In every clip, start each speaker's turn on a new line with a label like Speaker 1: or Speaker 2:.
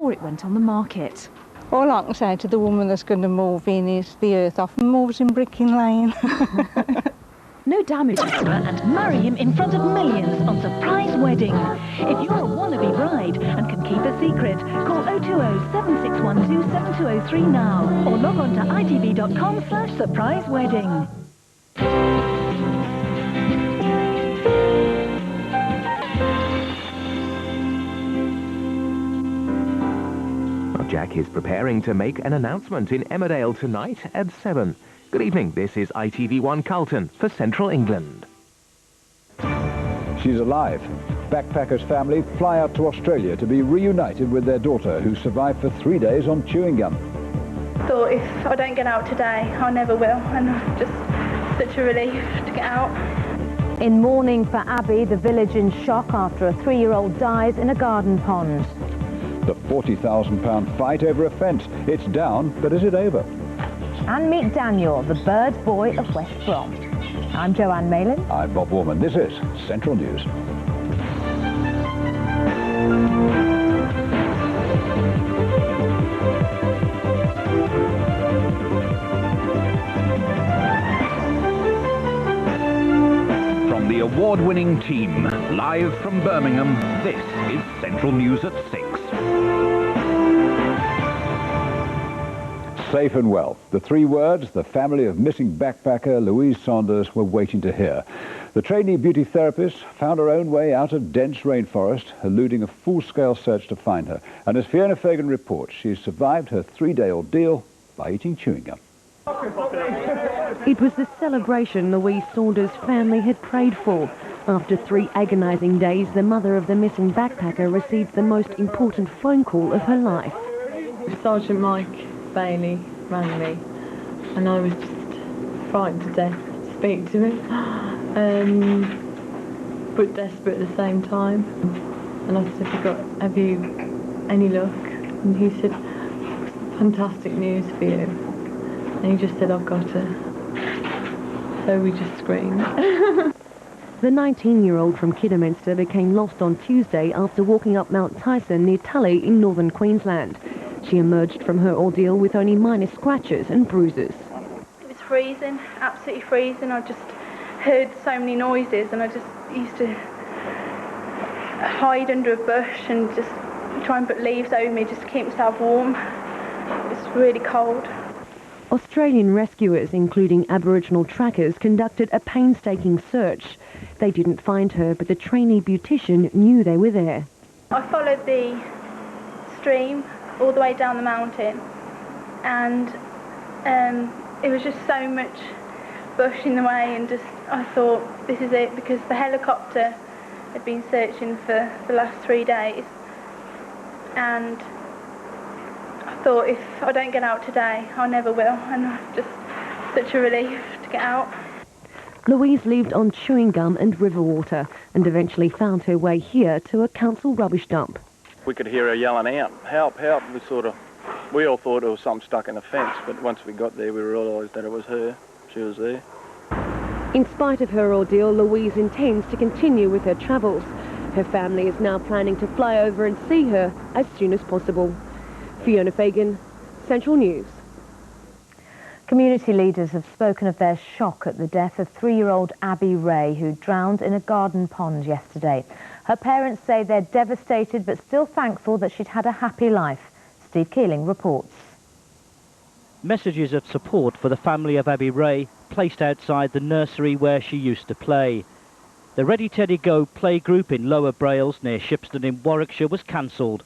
Speaker 1: before it went on the market.
Speaker 2: All I can say to the woman that's going to move in is the earth off and moves in Bricking Lane.
Speaker 1: No damage, and marry him in front of millions on Surprise Wedding. If you're a wannabe bride and can keep a secret, call 020-7612-7203 now or log on to itv.com/surprisewedding.
Speaker 3: Jack is preparing to make an announcement in Emmerdale tonight at 7. Good evening, this is ITV1 Carlton for Central England.
Speaker 4: She's alive. Backpackers' family fly out to Australia to be reunited with their daughter, who survived for 3 days on chewing gum.
Speaker 5: Thought if I don't get out today, I never will, and it's just such a relief to get out.
Speaker 6: In mourning for Abby, the village in shock after a 3-year-old dies in a garden pond.
Speaker 4: The £40,000 fight over a fence. It's down, but is it over?
Speaker 6: And meet Daniel, the bird boy of West Brom. I'm Joanne Malin.
Speaker 4: I'm Bob Warman. This is Central News.
Speaker 7: From the award-winning team, live from Birmingham, this is Central News at 6.
Speaker 4: Safe and well. The 3 words the family of missing backpacker Louise Saunders were waiting to hear. The trainee beauty therapist found her own way out of dense rainforest, eluding a full-scale search to find her. And as Fiona Fagan reports, she's survived her 3-day ordeal by eating chewing gum.
Speaker 8: It was the celebration Louise Saunders' family had prayed for. After 3 agonising days, the mother of the missing backpacker received the most important phone call of her life.
Speaker 9: Sergeant Mike Bailey rang me and I was just frightened to death to speak to him, but desperate at the same time. And I said, have you any luck? And he said, fantastic news for you. And he just said, I've got her. So we just screamed.
Speaker 8: The 19-year-old from Kidderminster became lost on Tuesday after walking up Mount Tyson near Tully in northern Queensland. She emerged from her ordeal with only minor scratches and bruises.
Speaker 5: It was freezing, absolutely freezing. I just heard so many noises and I just used to hide under a bush and just try and put leaves over me just to keep myself warm. It's really cold.
Speaker 8: Australian rescuers, including Aboriginal trackers, conducted a painstaking search. They didn't find her, but the trainee beautician knew they were there.
Speaker 5: I followed the stream all the way down the mountain, and it was just so much bush in the way, and just I thought this is it, because the helicopter had been searching for the last 3 days, and I thought if I don't get out today, I never will, and it's just such a relief to get out.
Speaker 8: Louise lived on chewing gum and river water and eventually found her way here to a council rubbish dump.
Speaker 10: We could hear her yelling out, help, help. We all thought it was something stuck in the fence, but once we got there we realised that it was her. She was there.
Speaker 8: In spite of her ordeal, Louise intends to continue with her travels. Her family is now planning to fly over and see her as soon as possible. Fiona Fagan, Central News.
Speaker 6: Community leaders have spoken of their shock at the death of 3-year-old Abby Ray, who drowned in a garden pond yesterday. Her parents say they're devastated but still thankful that she'd had a happy life. Steve Keeling reports.
Speaker 11: Messages of support for the family of Abby Ray placed outside the nursery where she used to play. The Ready Teddy Go playgroup in Lower Brails near Shipston in Warwickshire was cancelled.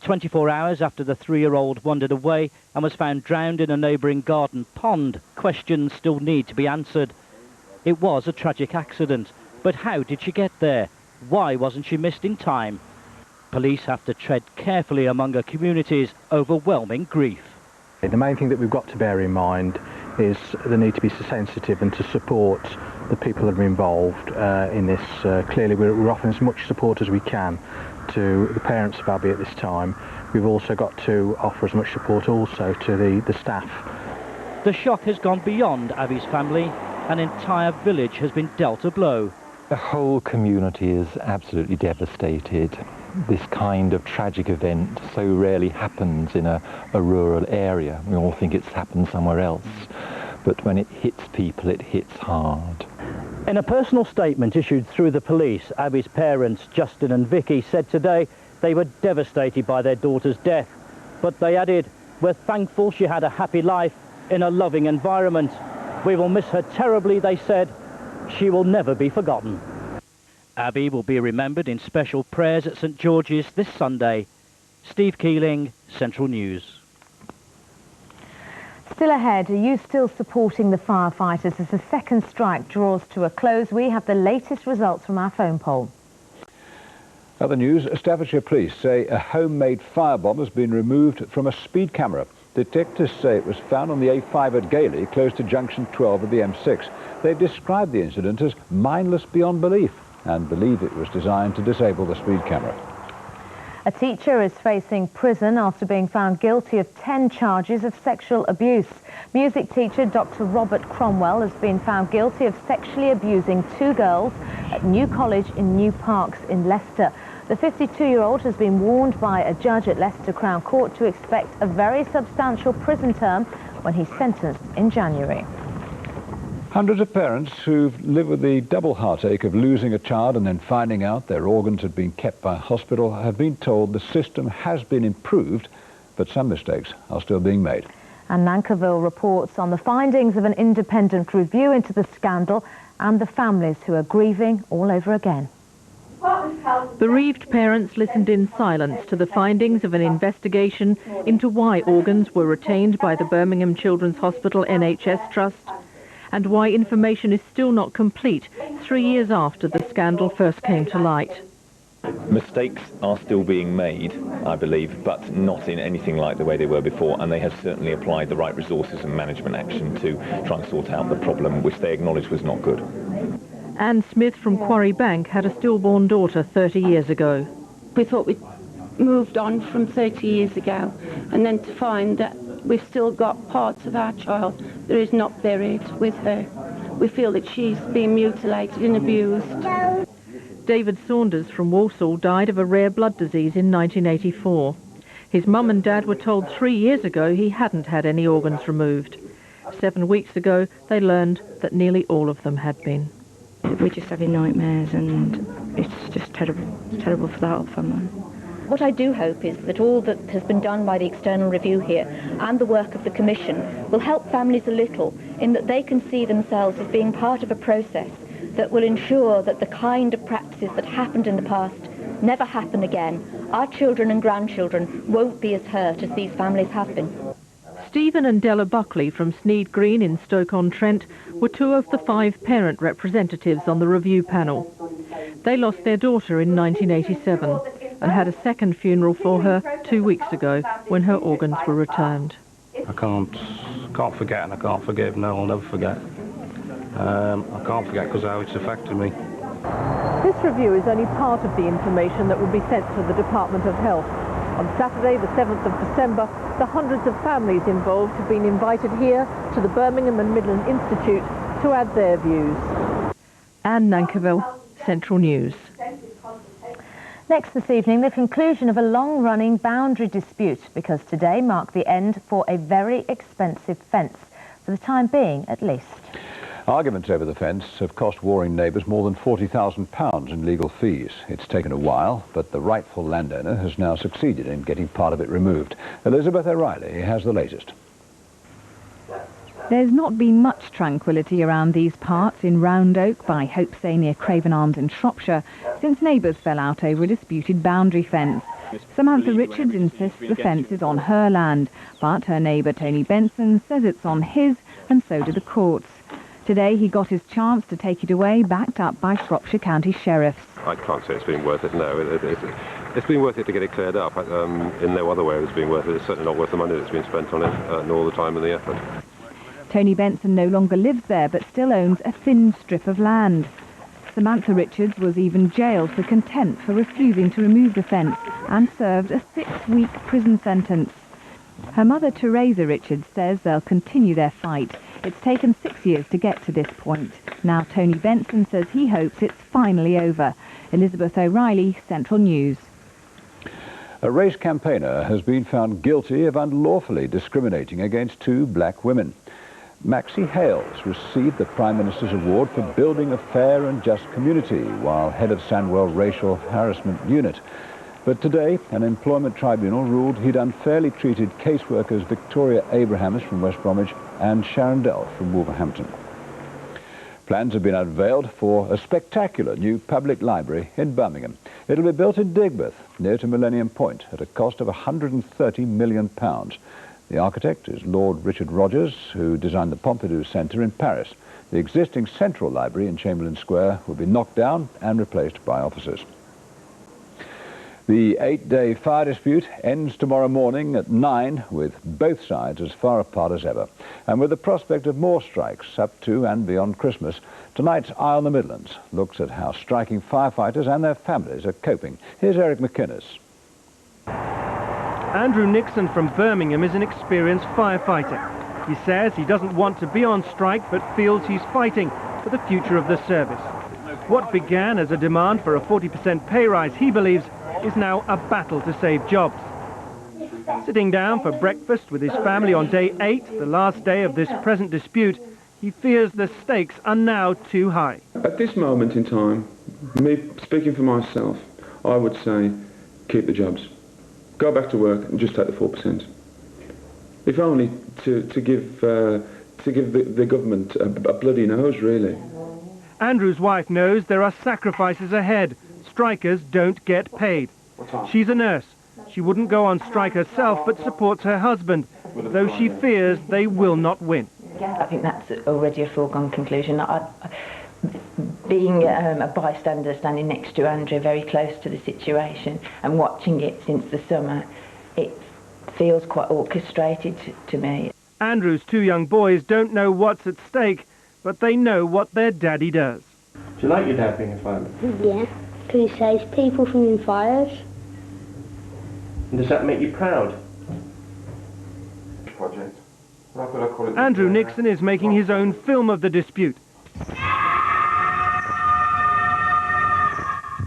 Speaker 11: 24 hours after the 3-year-old wandered away and was found drowned in a neighbouring garden pond, questions still need to be answered. It was a tragic accident, but how did she get there? Why wasn't she missed in time? Police have to tread carefully among a community's overwhelming grief.
Speaker 12: The main thing that we've got to bear in mind is the need to be sensitive and to support the people that are involved in this. Clearly we're offering as much support as we can to the parents of Abby at this time. We've also got to offer as much support also to the staff.
Speaker 11: The shock has gone beyond Abby's family. An entire village has been dealt a blow.
Speaker 13: The whole community is absolutely devastated. this kind of tragic event so rarely happens in a rural area. We all think it's happened somewhere else, but when it hits people, it hits hard.
Speaker 11: In a personal statement issued through the police, Abby's parents, Justin and Vicky, said today they were devastated by their daughter's death. But they added, "We're thankful she had a happy life in a loving environment. We will miss her terribly," they said. "She will never be forgotten." Abby will be remembered in special prayers at St George's this Sunday. Steve Keeling, Central News.
Speaker 6: Still ahead, are you still supporting the firefighters as the second strike draws to a close? We have the latest results from our phone poll.
Speaker 4: Other news, Staffordshire police say a homemade firebomb has been removed from a speed camera. Detectives say it was found on the A5 at Gailey, close to junction 12 of the M6. They've described the incident as mindless beyond belief and believe it was designed to disable the speed camera.
Speaker 6: A teacher is facing prison after being found guilty of 10 charges of sexual abuse. Music teacher Dr. Robert Cromwell has been found guilty of sexually abusing 2 girls at New College in New Parks in Leicester. The 52-year-old has been warned by a judge at Leicester Crown Court to expect a very substantial prison term when he's sentenced in January.
Speaker 4: Hundreds of parents who've lived with the double heartache of losing a child and then finding out their organs had been kept by a hospital have been told the system has been improved, but some mistakes are still being made.
Speaker 6: And Nankerville reports on the findings of an independent review into the scandal and the families who are grieving all over again.
Speaker 14: Bereaved parents listened in silence to the findings of an investigation into why organs were retained by the Birmingham Children's Hospital NHS Trust and why information is still not complete 3 years after the scandal first came to light.
Speaker 15: Mistakes are still being made, I believe, but not in anything like the way they were before, and they have certainly applied the right resources and management action to try and sort out the problem, which they acknowledged was not good.
Speaker 14: Anne Smith from Quarry Bank had a stillborn daughter 30 years ago.
Speaker 16: We thought we'd moved on from 30 years ago, and then to find that we've still got parts of our child that is not buried with her. We feel that she's been mutilated and abused.
Speaker 14: David Saunders from Walsall died of a rare blood disease in 1984. His mum and dad were told 3 years ago he hadn't had any organs removed. 7 weeks ago, they learned that nearly all of them had been.
Speaker 17: We're just having nightmares, and it's just terrible for the whole family.
Speaker 18: What I do hope is that all that has been done by the external review here and the work of the Commission will help families a little in that they can see themselves as being part of a process that will ensure that the kind of practices that happened in the past never happen again. Our children and grandchildren won't be as hurt as these families have been.
Speaker 14: Stephen and Della Buckley from Sneyd Green in Stoke-on-Trent were 2 of the 5 parent representatives on the review panel. They lost their daughter in 1987 and had a second funeral for her 2 weeks ago when her organs were returned.
Speaker 19: I can't forget, and I can't forgive. No, I'll never forget. I can't forget because how it's affected me.
Speaker 14: This review is only part of the information that will be sent to the Department of Health. On Saturday, the 7th of December, the hundreds of families involved have been invited here to the Birmingham and Midland Institute to add their views. Anne Nankerville, Central News.
Speaker 6: Next this evening, the conclusion of a long-running boundary dispute, because today marked the end for a very expensive fence, for the time being at least.
Speaker 4: Arguments over the fence have cost warring neighbours more than £40,000 in legal fees. It's taken a while, but the rightful landowner has now succeeded in getting part of it removed. Elizabeth O'Reilly has the latest.
Speaker 20: There's not been much tranquillity around these parts in Round Oak by Hopesay near Craven Arms in Shropshire since neighbours fell out over a disputed boundary fence. Samantha Richards insists the fence is on her land, but her neighbour Tony Benson says it's on his, and so do the courts. Today he got his chance to take it away, backed up by Shropshire County Sheriffs.
Speaker 21: I can't say it's been worth it, no. It's been worth it to get it cleared up. In no other way it's been worth it. It's certainly not worth the money that's been spent on it, nor the time and the effort.
Speaker 20: Tony Benson no longer lives there, but still owns a thin strip of land. Samantha Richards was even jailed for contempt for refusing to remove the fence and served a 6-week prison sentence. Her mother, Teresa Richards, says they'll continue their fight. It's taken 6 years to get to this point. Now Tony Benson says he hopes it's finally over. Elizabeth O'Reilly, Central News.
Speaker 4: A race campaigner has been found guilty of unlawfully discriminating against 2 black women. Maxie Hales received the Prime Minister's Award for building a fair and just community while head of Sandwell Racial Harassment Unit. But today, an employment tribunal ruled he'd unfairly treated caseworkers Victoria Abrahams from West Bromwich and Sharon Dell from Wolverhampton. Plans have been unveiled for a spectacular new public library in Birmingham. It'll be built in Digbeth, near to Millennium Point, at a cost of £130 million. The architect is Lord Richard Rogers, who designed the Pompidou Centre in Paris. The existing central library in Chamberlain Square will be knocked down and replaced by offices. The 8-day fire dispute ends tomorrow morning at 9, with both sides as far apart as ever. And with the prospect of more strikes up to and beyond Christmas, tonight's Eye on the Midlands looks at how striking firefighters and their families are coping. Here's Eric McInnes.
Speaker 2: Andrew Nixon from Birmingham is an experienced firefighter. He says he doesn't want to be on strike, but feels he's fighting for the future of the service. What began as a demand for a 40% pay rise, he believes, is now a battle to save jobs. Sitting down for breakfast with his family on day 8, the last day of this present dispute, he fears the stakes are now too high.
Speaker 22: At this moment in time, me speaking for myself, I would say keep the jobs. Go back to work and just take the 4%. If only to give the government a bloody nose, really.
Speaker 2: Andrew's wife knows there are sacrifices ahead. Strikers don't get paid. She's a nurse. She wouldn't go on strike herself, but supports her husband, though she fears they will not win.
Speaker 23: I think that's already a foregone conclusion. Being a bystander, standing next to Andrew, very close to the situation, and watching it since the summer, it feels quite orchestrated to me.
Speaker 2: Andrew's 2 young boys don't know what's at stake, but they know what their daddy does.
Speaker 24: Do you like your dad being a fireman?
Speaker 25: Yeah, because he saves people from fires.
Speaker 24: And does that make you proud?
Speaker 22: Project.
Speaker 2: Andrew Nixon is making his own film of the dispute.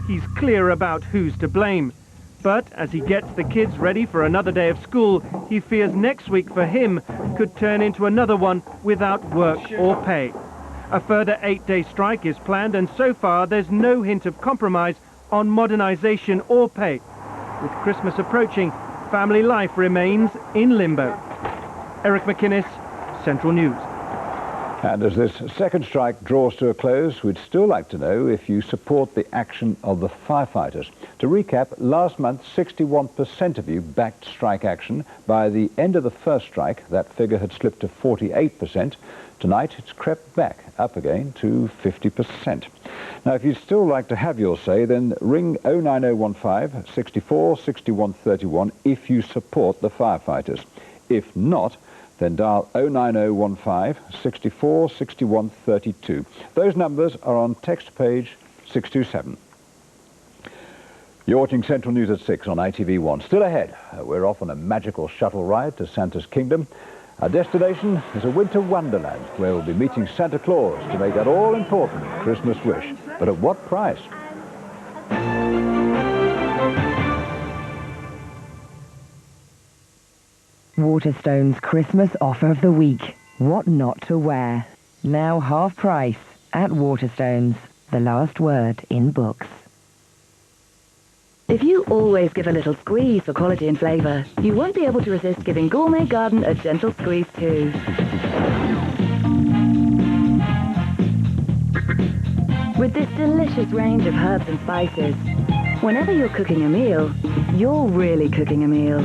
Speaker 2: He's clear about who's to blame. But as he gets the kids ready for another day of school, he fears next week for him could turn into another one without work or pay. A further 8-day strike is planned, and so far there's no hint of compromise on modernisation or pay. With Christmas approaching, family life remains in limbo. Eric McInnes, Central News.
Speaker 4: And as this second strike draws to a close, we'd still like to know if you support the action of the firefighters. To recap, last month 61% of you backed strike action. By the end of the first strike, that figure had slipped to 48%. Tonight, it's crept back up again to 50%. Now, if you'd still like to have your say, then ring 09015 64 61 31 if you support the firefighters. If not, then dial 09015 64 61 32. Those numbers are on text page 627. You're watching Central News at 6 on ITV1. Still ahead, we're off on a magical shuttle ride to Santa's Kingdom. Our destination is a winter wonderland where we'll be meeting Santa Claus to make that all-important Christmas wish. But at what price?
Speaker 26: Waterstone's Christmas offer of the week. What not to wear. Now half price at Waterstone's. The last word in books.
Speaker 1: If you always give a little squeeze for quality and flavour, you won't be able to resist giving Gourmet Garden a gentle squeeze too. With this delicious range of herbs and spices, whenever you're cooking a meal, you're really cooking a meal.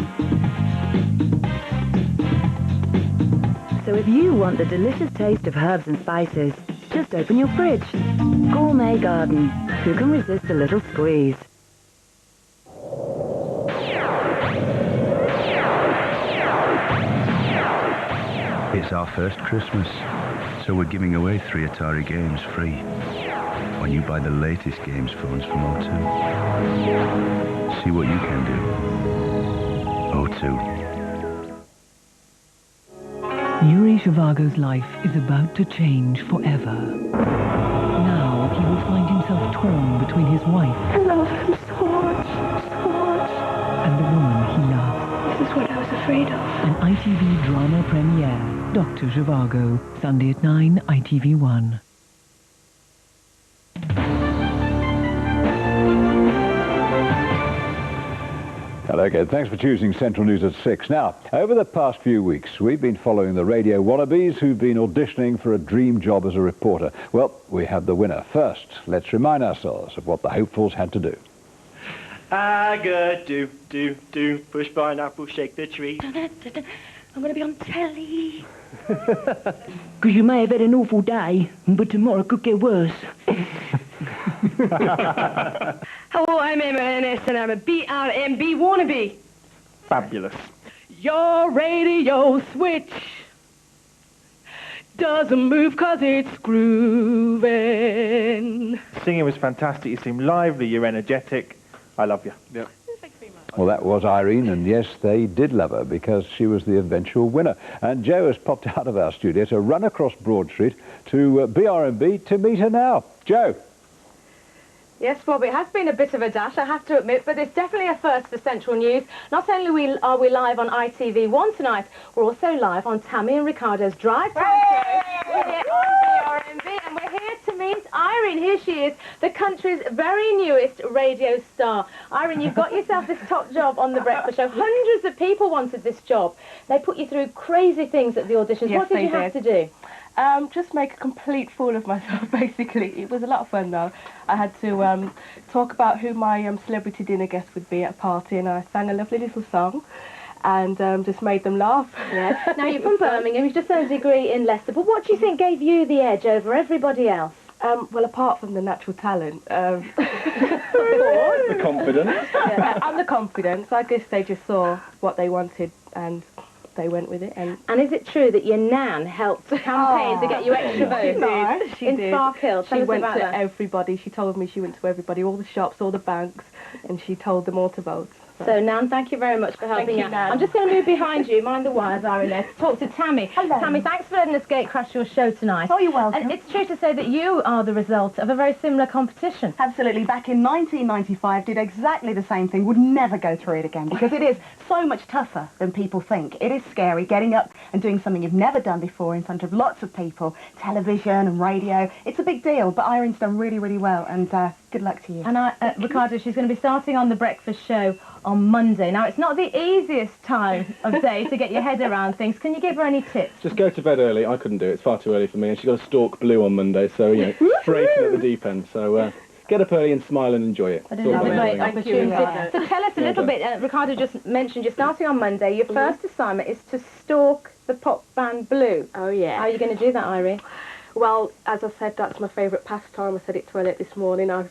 Speaker 1: So if you want the delicious taste of herbs and spices, just open your fridge. Gourmet Garden. Who can resist a little squeeze?
Speaker 27: It's our first Christmas, so we're giving away 3 Atari games free when you buy the latest games phones from O2. See what you can do. O2.
Speaker 28: Yuri Zhivago's life is about to change forever. Now he will find himself torn between his wife
Speaker 25: I love him so much, so much.
Speaker 28: and the woman afraid of. An ITV drama premiere. Dr. Zhivago. Sunday at 9, ITV1.
Speaker 4: Hello again. Thanks for choosing Central News at 6. Now, over the past few weeks, we've been following the radio wannabes who've been auditioning for a dream job as a reporter. Well, we have the winner. First, let's remind ourselves of what the hopefuls had to do.
Speaker 3: Do, push pineapple, shake the tree.
Speaker 5: I'm going to be on telly. Because you may have had an awful day, but tomorrow could get worse. Hello, I'm M&S and I'm a BRMB wannabe.
Speaker 3: Fabulous.
Speaker 5: Your radio switch doesn't move 'cause it's grooving.
Speaker 3: Singing was fantastic. You seem lively, you're energetic. I love you. Yep.
Speaker 4: Well, that was Irene, and yes, they did love her because she was the eventual winner. And Joe has popped out of our studio to run across Broad Street to BRMB to meet her now. Joe.
Speaker 6: Yes, Bob, it has been a bit of a dash, I have to admit, but it's definitely a first for Central News. Not only are we live on ITV1 tonight, we're also live on Tammy and Ricardo's Drive Time Show. We're here on BRMB, and we're here to meet Irene. Here she is, the country's very newest radio star. Irene, you've got yourself this top job on The Breakfast Show. Hundreds of people wanted this job. They put you through crazy things at the auditions.
Speaker 7: Yes,
Speaker 6: what did you have to do?
Speaker 7: Just make a complete fool of myself, basically. It was a lot of fun, though. I had to talk about who my celebrity dinner guest would be at a party, and I sang a lovely little song and just made them laugh.
Speaker 6: Yeah. Now, you're from Birmingham, you've just done a degree in Leicester, but what do you think gave you the edge over everybody else?
Speaker 7: Well, apart from the natural talent,
Speaker 3: the confidence.
Speaker 7: Yeah, and the confidence. I guess they just saw what they wanted and they went with it. And
Speaker 6: is it true that your nan helped campaign to get you extra votes?
Speaker 7: She did.
Speaker 6: Spark Hill.
Speaker 7: She went to everybody. She told me she went to everybody, all the shops, all the banks, and she told them all to vote.
Speaker 6: So, Nan, thank you very much for helping out. I'm just going to move behind you, mind the wires, Irene, to talk to Tammy.
Speaker 5: Hello.
Speaker 6: Tammy, thanks for letting us gate crash your show tonight.
Speaker 5: Oh, you're welcome.
Speaker 6: And it's true to say that you are the result of a very similar competition.
Speaker 5: Absolutely. Back in 1995, did exactly the same thing. Would never go through it again because it is so much tougher than people think. It is scary getting up and doing something you've never done before in front of lots of people, television and radio. It's a big deal, but Irene's done really, really well, and good luck to you.
Speaker 6: And Ricardo, she's going to be starting on The Breakfast Show on Monday. Now, it's not the easiest time of day to get your head around things. Can you give her any tips?
Speaker 3: Just go to bed early. I couldn't do it. It's far too early for me. And she's got to stalk Blue on Monday, so, you know, straight in at the deep end. So, get up early and smile and enjoy it.
Speaker 6: That is a great opportunity. So tell us a little bit, Ricardo just mentioned you're starting on Monday. Your first assignment is to stalk the pop band Blue.
Speaker 7: Oh, yeah.
Speaker 6: How are you going to do that, Irene?
Speaker 7: Well, as I said, that's my favourite pastime. I said it to Elliot this morning. I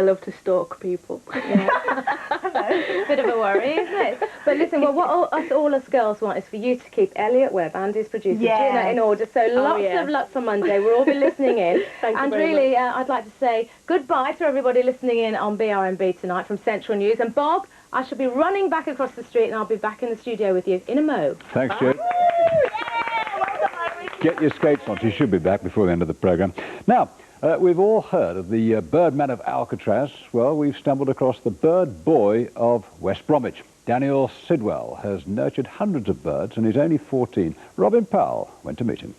Speaker 7: love to stalk people.
Speaker 6: Yeah. Bit of a worry, isn't it? But listen, well, what all us girls want is for you to keep Elliot Webb and his producer Gina in order. So lots of luck for Monday. We'll all be listening in.
Speaker 7: Thank you
Speaker 6: and
Speaker 7: very
Speaker 6: really,
Speaker 7: much.
Speaker 6: I'd like to say goodbye to everybody listening in on BRMB tonight from Central News. And Bob, I shall be running back across the street and I'll be back in the studio with you in a mo.
Speaker 4: Thanks, Joe. Get your skates on. She should be back before the end of the programme. Now, we've all heard of the Birdman of Alcatraz. Well, we've stumbled across the bird boy of West Bromwich. Daniel Sidwell has nurtured hundreds of birds and he's only 14. Robin Powell went to meet him.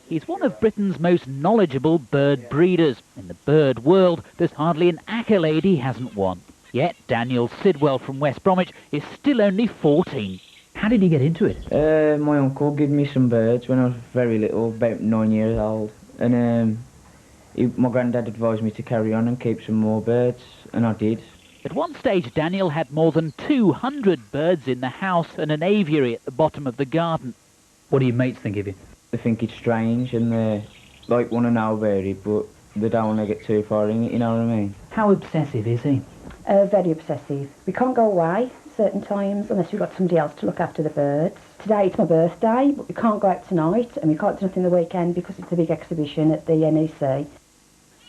Speaker 11: He's one of Britain's most knowledgeable bird breeders. In the bird world, there's hardly an accolade he hasn't won. Yet Daniel Sidwell from West Bromwich is still only 14. How did he get into it?
Speaker 8: My uncle gave me some birds when I was very little, about 9 years old. And my granddad advised me to carry on and keep some more birds, and I did.
Speaker 11: At one stage, Daniel had more than 200 birds in the house and an aviary at the bottom of the garden. What do your mates think of you?
Speaker 8: They think it's strange and they want to know about it, but they don't want to get too far in it, you know what I mean?
Speaker 11: How obsessive is he?
Speaker 9: Very obsessive. We can't go away certain times unless we've got somebody else to look after the birds. Today it's my birthday, but we can't go out tonight and we can't do nothing the weekend because it's a big exhibition at the NEC.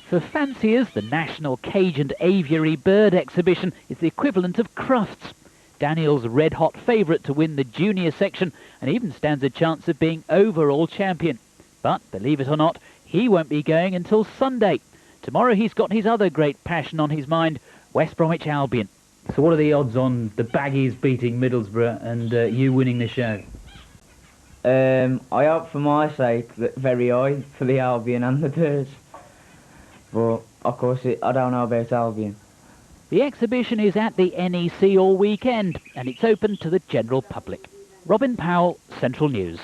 Speaker 11: For fanciers, the National Cage and Aviary Bird Exhibition is the equivalent of Crufts. Daniel's red-hot favourite to win the junior section and even stands a chance of being overall champion. But, believe it or not, he won't be going until Sunday. Tomorrow he's got his other great passion on his mind, West Bromwich Albion.
Speaker 10: So what are the odds on the Baggies beating Middlesbrough and you winning the show?
Speaker 8: I hope for my sake that very high for the Albion and the Birds. But of course I don't know about Albion.
Speaker 11: The exhibition is at the NEC all weekend and it's open to the general public. Robin Powell, Central News.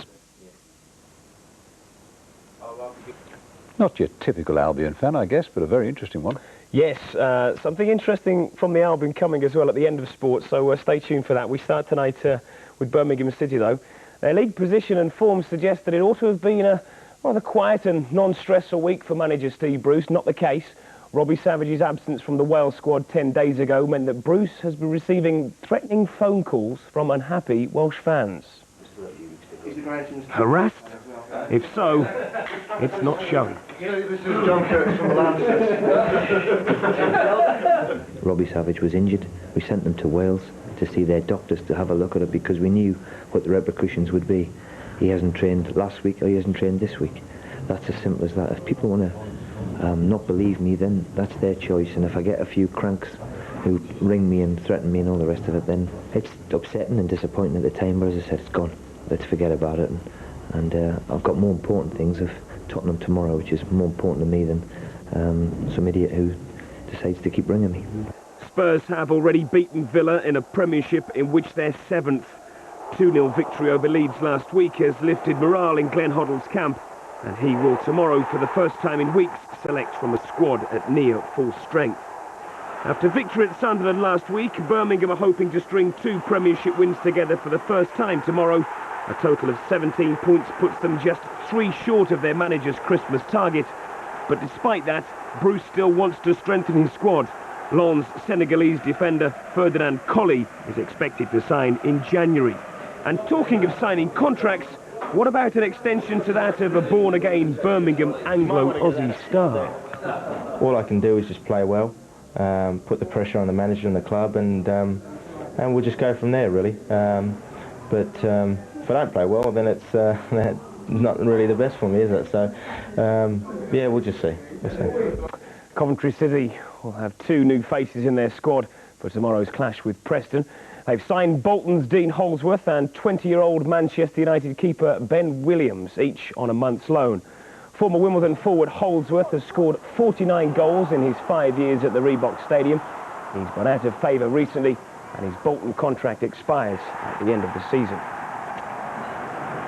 Speaker 4: Not your typical Albion fan, I guess, but a very interesting one.
Speaker 12: Yes, something interesting from the Albion coming as well at the end of sports, so stay tuned for that. We start tonight with Birmingham City, though. Their league position and form suggest that it ought to have been a rather quiet and non-stressful week for manager Steve Bruce. Not the case. Robbie Savage's absence from the Wales squad 10 days ago meant that Bruce has been receiving threatening phone calls from unhappy Welsh fans. Harassed? If so, it's not showing.
Speaker 13: This is John Curtis from the Lancers.
Speaker 15: Robbie Savage was injured. We sent them to Wales to see their doctors to have a look at it because we knew what the repercussions would be. He hasn't trained last week or he hasn't trained this week. That's as simple as that. If people want to not believe me, then that's their choice. And if I get a few cranks who ring me and threaten me and all the rest of it, then it's upsetting and disappointing at the time. But as I said, it's gone. Let's forget about it. And I've got more important things of Tottenham tomorrow, which is more important to me than some idiot who decides to keep ringing me.
Speaker 12: Spurs have already beaten Villa in a Premiership in which their 7th 2-0 victory over Leeds last week has lifted morale in Glenn Hoddle's camp, and he will tomorrow, for the first time in weeks, select from a squad at near full strength. After victory at Sunderland last week, Birmingham are hoping to string 2 Premiership wins together for the first time tomorrow. A total of 17 points puts them just 3 short of their manager's Christmas target. But despite that, Bruce still wants to strengthen his squad. Lens Senegalese defender Ferdinand Colly is expected to sign in January. And talking of signing contracts, what about an extension to that of a born-again Birmingham Anglo-Aussie star?
Speaker 16: All I can do is just play well, put the pressure on the manager and the club, and we'll just go from there, really. If I don't play well, then it's not really the best for me, is it? So, yeah, we'll just see. We'll see.
Speaker 12: Coventry City will have 2 new faces in their squad for tomorrow's clash with Preston. They've signed Bolton's Dean Holsworth and 20-year-old Manchester United keeper Ben Williams, each on a month's loan. Former Wimbledon forward Holsworth has scored 49 goals in his 5 years at the Reebok Stadium. He's gone out of favour recently, and his Bolton contract expires at the end of the season.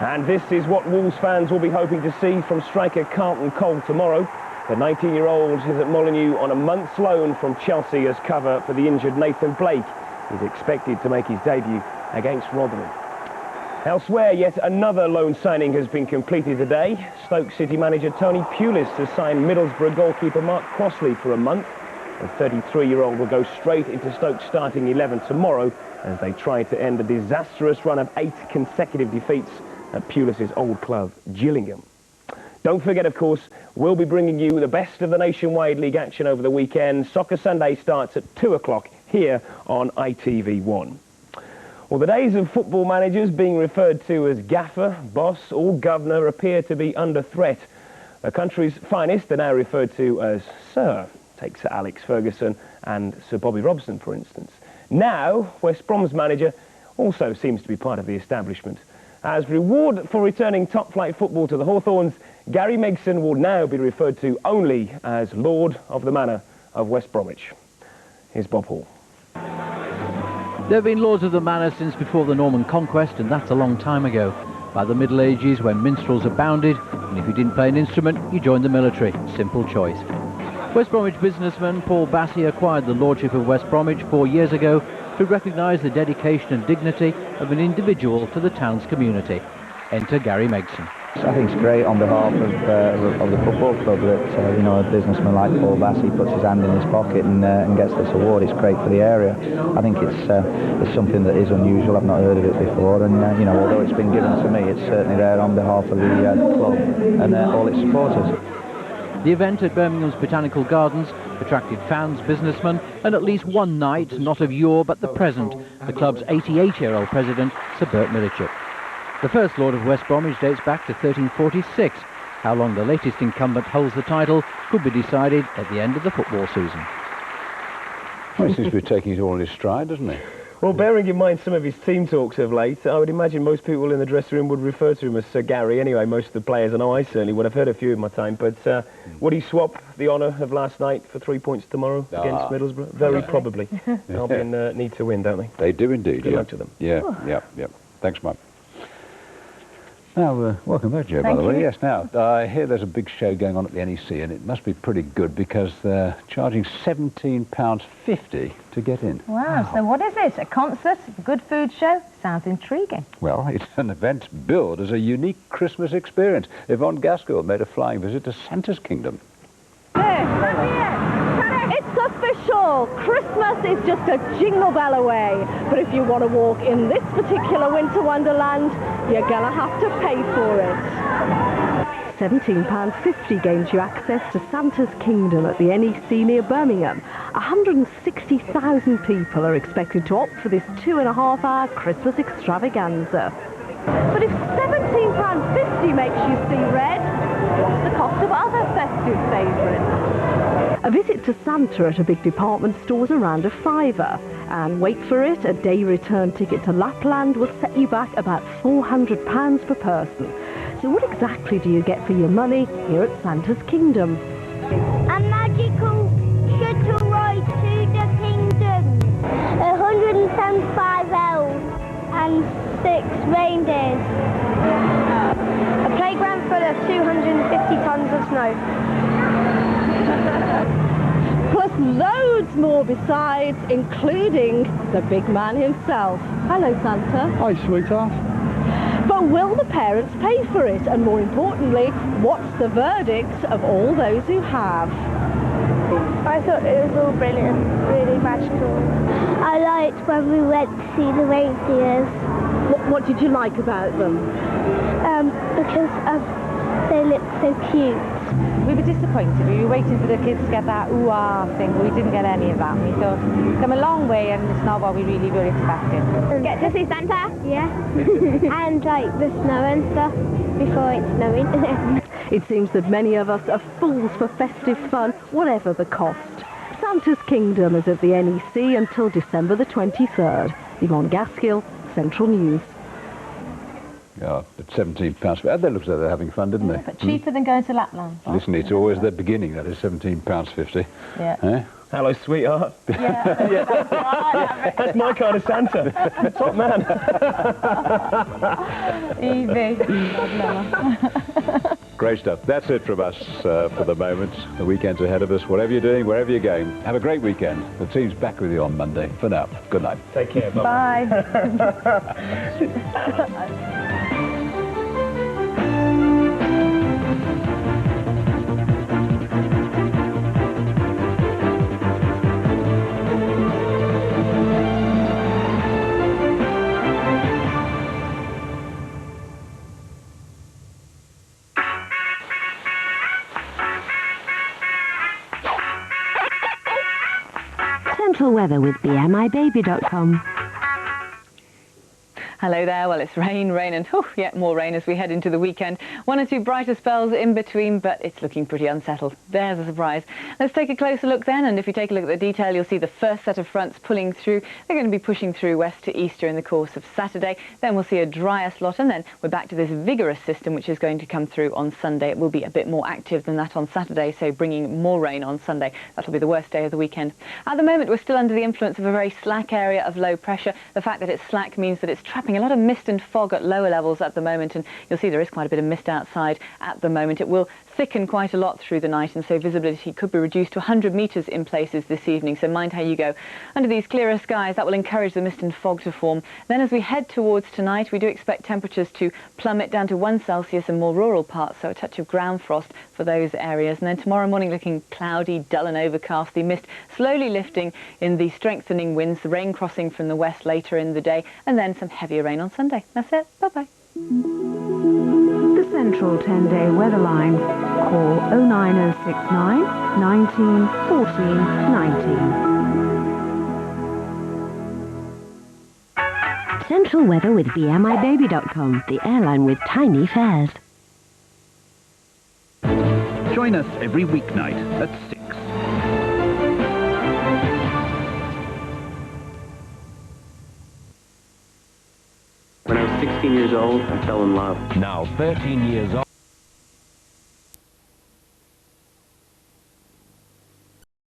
Speaker 12: And this is what Wolves fans will be hoping to see from striker Carlton Cole tomorrow. The 19-year-old is at Molineux on a month's loan from Chelsea as cover for the injured Nathan Blake. He's expected to make his debut against Rotherham. Elsewhere, yet another loan signing has been completed today. Stoke City manager Tony Pulis has signed Middlesbrough goalkeeper Mark Crossley for a month. The 33-year-old will go straight into Stoke's starting 11 tomorrow as they try to end a disastrous run of 8 consecutive defeats at Pulis' old club, Gillingham. Don't forget, of course, we'll be bringing you the best of the nationwide league action over the weekend. Soccer Sunday starts at 2 o'clock here on ITV1. Well, the days of football managers being referred to as gaffer, boss or governor appear to be under threat. The country's finest are now referred to as Sir. Take Sir Alex Ferguson and Sir Bobby Robson, for instance. Now, West Brom's manager also seems to be part of the establishment. As reward for returning top-flight football to the Hawthorns, Gary Megson will now be referred to only as Lord of the Manor of West Bromwich. Here's Bob Hall.
Speaker 11: There have been lords of the manor since before the Norman Conquest, and that's a long time ago. By the Middle Ages, when minstrels abounded, and if you didn't play an instrument, you joined the military. Simple choice. West Bromwich businessman Paul Bassey acquired the lordship of West Bromwich 4 years ago to recognise the dedication and dignity of an individual to the town's community. Enter Gary Megson.
Speaker 17: I think it's great on behalf of the football club that you know, a businessman like Paul Bassey puts his hand in his pocket and gets this award. It's great for the area. I think it's something that is unusual. I've not heard of it before, and you know, although it's been given to me, it's certainly there on behalf of the club and all its supporters.
Speaker 11: The event at Birmingham's Botanical Gardens attracted fans, businessmen, and at least one knight, not of yore but the present, the club's 88-year-old president, Sir Bert Millichip. The first Lord of West Bromwich dates back to 1346. How long the latest incumbent holds the title could be decided at the end of the football season.
Speaker 4: Well, he seems to be taking it all in his stride, doesn't he?
Speaker 12: Well, bearing in mind some of his team talks of late, I would imagine most people in the dressing room would refer to him as Sir Gary anyway, most of the players. I know I certainly would. I've heard a few in my time. But would he swap the honour of last night for 3 points tomorrow against Middlesbrough? Very probably. Albion need to win, don't they?
Speaker 4: They do indeed,
Speaker 12: Good luck to them.
Speaker 4: Yeah, yeah. Thanks, Mike. Now, welcome back, Joe, by the way. Yes, now, I hear there's a big show going on at the NEC, and it must be pretty good because they're charging £17.50 to get in.
Speaker 6: Wow, so what is it? A concert? A good food show? Sounds intriguing.
Speaker 4: Well, it's an event billed as a unique Christmas experience. Yvonne Gaskell made a flying visit to Santa's Kingdom.
Speaker 14: It's official! Christmas is just a jingle bell away. But if you want to walk in this particular winter wonderland, you're gonna have to pay for it. £17.50 gains you access to Santa's Kingdom at the NEC near Birmingham. 160,000 people are expected to opt for this 2.5-hour Christmas extravaganza. But if £17.50 makes you see red, what's the cost of other festive favourites? A visit to Santa at a big department store is around £5. And wait for it, a day return ticket to Lapland will set you back about £400 per person. So what exactly do you get for your money here at Santa's Kingdom?
Speaker 25: A magical shuttle ride to the kingdom. 175 elves and 6 reindeers. A playground full of 250 tons of snow.
Speaker 14: Plus loads more besides, including the big man himself. Hello, Santa.
Speaker 18: Hi, sweetheart.
Speaker 14: But will the parents pay for it? And more importantly, what's the verdict of all those who have?
Speaker 25: I thought it was all brilliant, really magical. I liked when we went to see the reindeers.
Speaker 14: What did you like about them?
Speaker 25: Because they look so cute.
Speaker 6: We were disappointed. We were waiting for the kids to get that ooh-ah thing, but we didn't get any of that. We thought, we've come a long way and it's not what we really were expecting.
Speaker 25: Get to see Santa? Yeah. And like the snow and stuff before it's snowing.
Speaker 14: It seems that many of us are fools for festive fun, whatever the cost. Santa's Kingdom is at the NEC until December the 23rd. Yvonne Gaskill, Central News.
Speaker 4: Yeah, at £17. They looked like they're having fun, didn't they?
Speaker 6: But cheaper than going to Lapland.
Speaker 4: Listen, it's always the beginning, that is £17.50.
Speaker 6: Yeah.
Speaker 4: Eh?
Speaker 12: Hello, sweetheart.
Speaker 6: Yeah.
Speaker 12: That's my kind of Santa. Top man.
Speaker 6: Evie.
Speaker 4: Great stuff. That's it from us for the moment. The weekend's ahead of us. Whatever you're doing, wherever you're going, have a great weekend. The team's back with you on Monday. For now, good night.
Speaker 12: Take care.
Speaker 6: Bye.
Speaker 26: Central weather with BRMB.com.
Speaker 19: Hello there. Well, it's rain, and yet more rain as we head into the weekend. 1 or 2 brighter spells in between, but it's looking pretty unsettled. There's a surprise. Let's take a closer look then, and if you take a look at the detail, you'll see the first set of fronts pulling through. They're going to be pushing through west to east during the course of Saturday. Then we'll see a drier slot, and then we're back to this vigorous system, which is going to come through on Sunday. It will be a bit more active than that on Saturday, so bringing more rain on Sunday. That'll be the worst day of the weekend. At the moment, we're still under the influence of a very slack area of low pressure. The fact that it's slack means that it's trapping a lot of mist and fog at lower levels at the moment, and you'll see there is quite a bit of mist outside at the moment. It will thicken quite a lot through the night, and so visibility could be reduced to 100 metres in places this evening, so mind how you go. Under these clearer skies, that will encourage the mist and fog to form. Then as we head towards tonight, we do expect temperatures to plummet down to 1 Celsius in more rural parts, so a touch of ground frost for those areas. And then tomorrow morning looking cloudy, dull and overcast, the mist slowly lifting in the strengthening winds, the rain crossing from the west later in the day, and then some heavier rain on Sunday. That's it. Bye-bye.
Speaker 26: The Central 10-day weather line. Call 09069 19 14 19. Central weather with BRMB.com, the airline with tiny fares.
Speaker 27: Join us every weeknight at 6.
Speaker 1: When I was 16 years old, I fell in love.
Speaker 2: Now 13 years old.